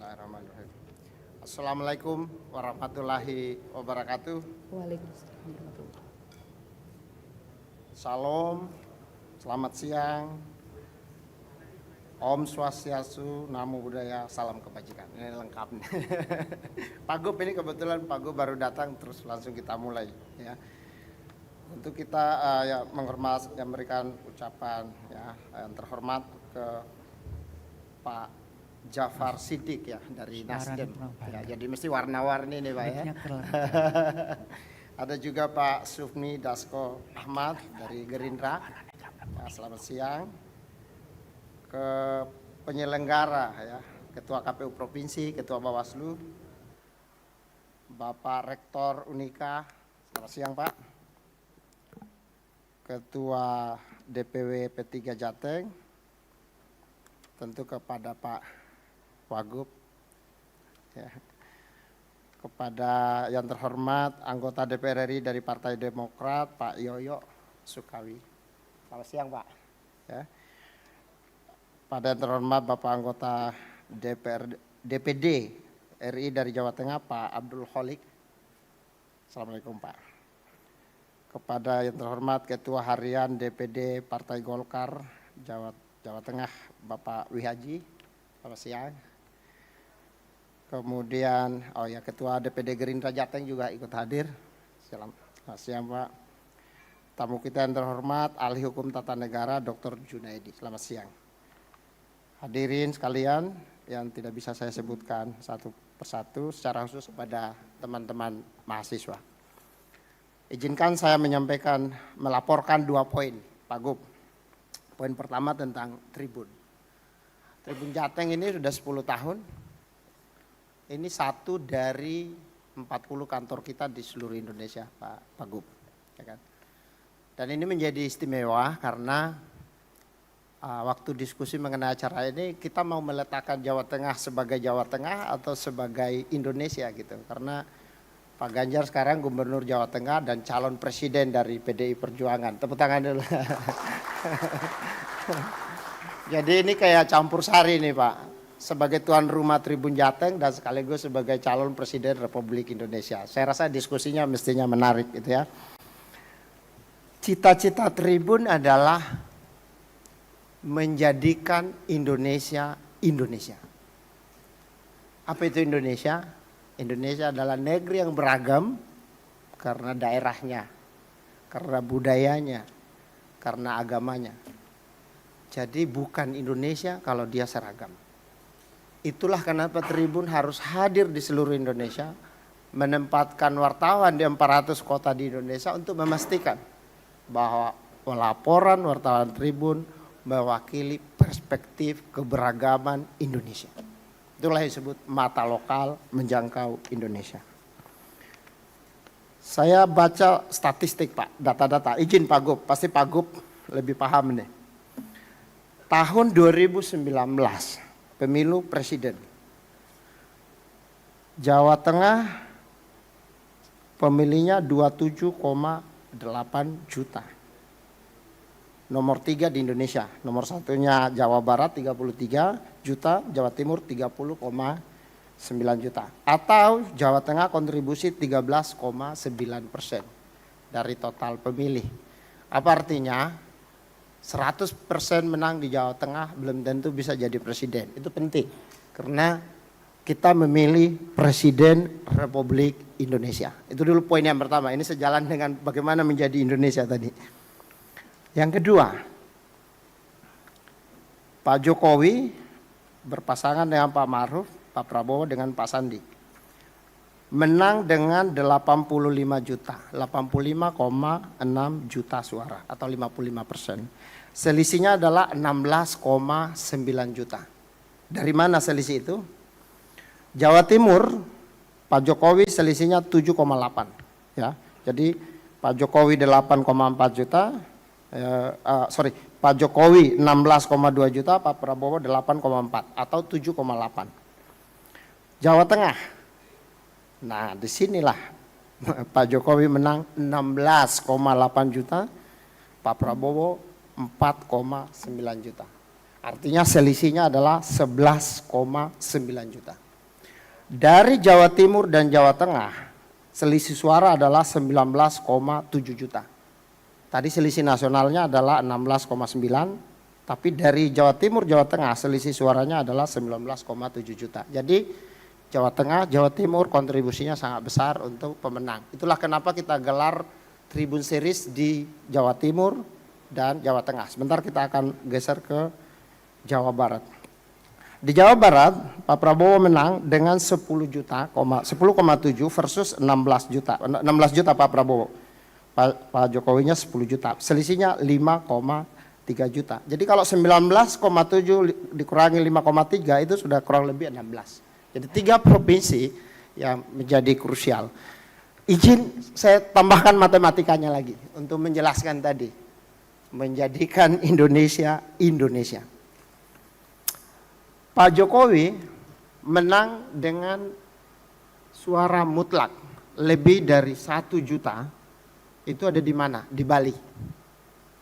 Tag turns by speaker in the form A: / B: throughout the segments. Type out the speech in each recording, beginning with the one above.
A: Bismillahirrahmanirrahim. Assalamualaikum warahmatullahi wabarakatuh.
B: Waalaikumsalam warahmatullahi.
A: Salam, selamat siang. Om Swastiastu, Namo Buddhaya, salam kebajikan. Ini lengkap nih. Pak Gub ini kebetulan Pak Gub baru datang, terus langsung kita mulai ya. Untuk kita menghormat, memberikan ucapan ya yang terhormat ke Pak Jafar Siddiq ya dari Nasdem. Ya, jadi mesti warna-warni nih Pak ya. Ada juga Pak Sufmi Dasko Ahmad dari Gerindra. Ya, selamat siang. Ke penyelenggara ya, Ketua KPU Provinsi, Ketua Bawaslu, Bapak Rektor Unika. Selamat siang Pak. Ketua DPW P3 Jateng. Tentu kepada Pak Wagub, ya. Kepada yang terhormat anggota DPR RI dari Partai Demokrat, Pak Yoyo Sukawi. Selamat siang Pak. Ya. Pada yang terhormat Bapak anggota DPD RI dari Jawa Tengah, Pak Abdul Kholik. Assalamualaikum Pak. Kepada yang terhormat Ketua Harian DPD Partai Golkar Jawa Tengah, Bapak Wihaji. Selamat siang. Kemudian, Ketua DPD Gerindra Jateng juga ikut hadir. Selamat siang Pak. Tamu kita yang terhormat, Ahli Hukum Tata Negara, Dr. Junaidi. Selamat siang. Hadirin sekalian yang tidak bisa saya sebutkan satu persatu, secara khusus kepada teman-teman mahasiswa. Izinkan saya melaporkan 2 poin, Pak Gub. Poin pertama tentang Tribun. Tribun Jateng ini sudah 10 tahun. Ini satu dari 40 kantor kita di seluruh Indonesia, Pak Gub. Ya kan? Dan ini menjadi istimewa karena waktu diskusi mengenai acara ini kita mau meletakkan Jawa Tengah sebagai Jawa Tengah atau sebagai Indonesia gitu. Karena Pak Ganjar sekarang Gubernur Jawa Tengah dan calon presiden dari PDI Perjuangan. Tepuk tangan dulu. Jadi ini kayak campur sari nih Pak. Sebagai tuan rumah Tribun Jateng dan sekaligus sebagai calon presiden Republik Indonesia. Saya rasa diskusinya mestinya menarik gitu ya. Cita-cita Tribun adalah menjadikan Indonesia Indonesia. Apa itu Indonesia? Indonesia adalah negeri yang beragam karena daerahnya, karena budayanya, karena agamanya. Jadi bukan Indonesia kalau dia seragam. Itulah kenapa Tribun harus hadir di seluruh Indonesia, menempatkan wartawan di 400 kota di Indonesia untuk memastikan bahwa laporan wartawan Tribun mewakili perspektif keberagaman Indonesia. Itulah yang disebut mata lokal menjangkau Indonesia. Saya baca statistik Pak, data-data. Izin Pak Gub, pasti Pak Gub lebih paham nih. Tahun 2019, pemilu presiden. Jawa Tengah pemilihnya 27,8 juta. Nomor 3 di Indonesia. Nomor satunya Jawa Barat 33 juta, Jawa Timur 30,9 juta. Atau Jawa Tengah kontribusi 13,9% dari total pemilih. Apa artinya? 100% menang di Jawa Tengah belum tentu bisa jadi presiden. Itu penting. Karena kita memilih Presiden Republik Indonesia. Itu dulu poin yang pertama. Ini sejalan dengan bagaimana menjadi Indonesia tadi. Yang kedua, Pak Jokowi berpasangan dengan Pak Maruf, Pak Prabowo dengan Pak Sandi. Menang dengan 85 juta, 85,6 juta suara atau 55%. Selisihnya adalah 16,9 juta. Dari mana selisih itu? Jawa Timur, Pak Jokowi selisihnya 7,8. Ya, jadi Pak Jokowi 8,4 juta. Pak Jokowi 16,2 juta, Pak Prabowo 8,4 atau 7,8. Jawa Tengah. Nah, disinilah Pak Jokowi menang 16,8 juta, Pak Prabowo 4,9 juta. Artinya selisihnya adalah 11,9 juta. Dari Jawa Timur dan Jawa Tengah, selisih suara adalah 19,7 juta. Tadi selisih nasionalnya adalah 16,9, tapi dari Jawa Timur, Jawa Tengah selisih suaranya adalah 19,7 juta. Jadi Jawa Tengah, Jawa Timur kontribusinya sangat besar untuk pemenang. Itulah kenapa kita gelar Tribun Series di Jawa Timur dan Jawa Tengah. Sebentar kita akan geser ke Jawa Barat. Di Jawa Barat, Pak Prabowo menang dengan 10,7 versus 16 juta. 16 juta Pak Prabowo. Pak Jokowinya 10 juta. Selisihnya 5,3 juta. Jadi kalau 19,7 dikurangi 5,3 itu sudah kurang lebih 16. Jadi 3 provinsi yang menjadi krusial. Izin saya tambahkan matematikanya lagi untuk menjelaskan tadi. Menjadikan Indonesia Indonesia. Pak Jokowi menang dengan suara mutlak lebih dari 1 juta. Itu ada di mana? Di Bali.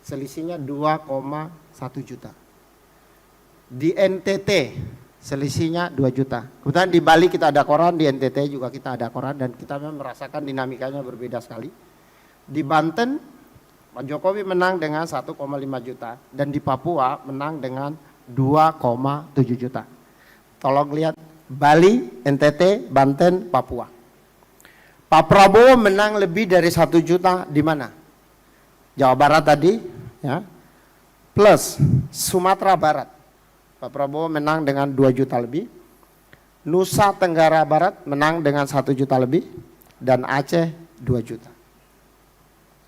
A: Selisihnya 2,1 juta. Di NTT selisihnya 2 juta. Kemudian di Bali kita ada koran, di NTT juga kita ada koran, dan kita merasakan dinamikanya berbeda sekali. Di Banten, Pak Jokowi menang dengan 1,5 juta. Dan di Papua menang dengan 2,7 juta. Tolong lihat Bali, NTT, Banten, Papua. Pak Prabowo menang lebih dari 1 juta di mana? Jawa Barat tadi, ya. Plus Sumatera Barat. Pak Prabowo menang dengan 2 juta lebih. Nusa Tenggara Barat menang dengan 1 juta lebih. Dan Aceh 2 juta.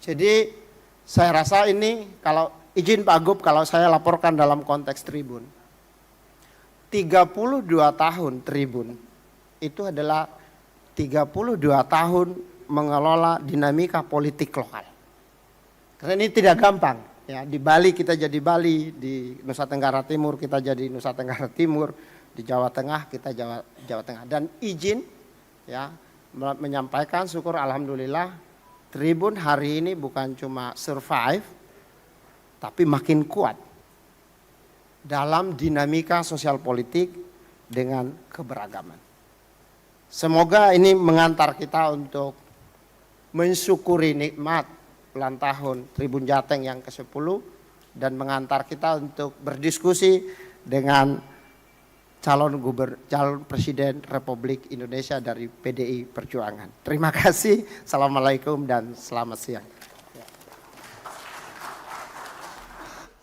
A: Jadi saya rasa ini kalau izin Pak Gub kalau saya laporkan dalam konteks Tribun. 32 tahun Tribun itu adalah 32 tahun mengelola dinamika politik lokal. Karena ini tidak gampang. Ya, di Bali kita jadi Bali, di Nusa Tenggara Timur kita jadi Nusa Tenggara Timur, di Jawa Tengah kita Jawa Tengah. Dan izin ya menyampaikan syukur alhamdulillah Tribun hari ini bukan cuma survive tapi makin kuat dalam dinamika sosial politik dengan keberagaman. Semoga ini mengantar kita untuk mensyukuri nikmat ulang tahun Tribun Jateng yang ke-10 dan mengantar kita untuk berdiskusi dengan calon presiden Republik Indonesia dari PDI Perjuangan. Terima kasih. Assalamualaikum dan selamat siang.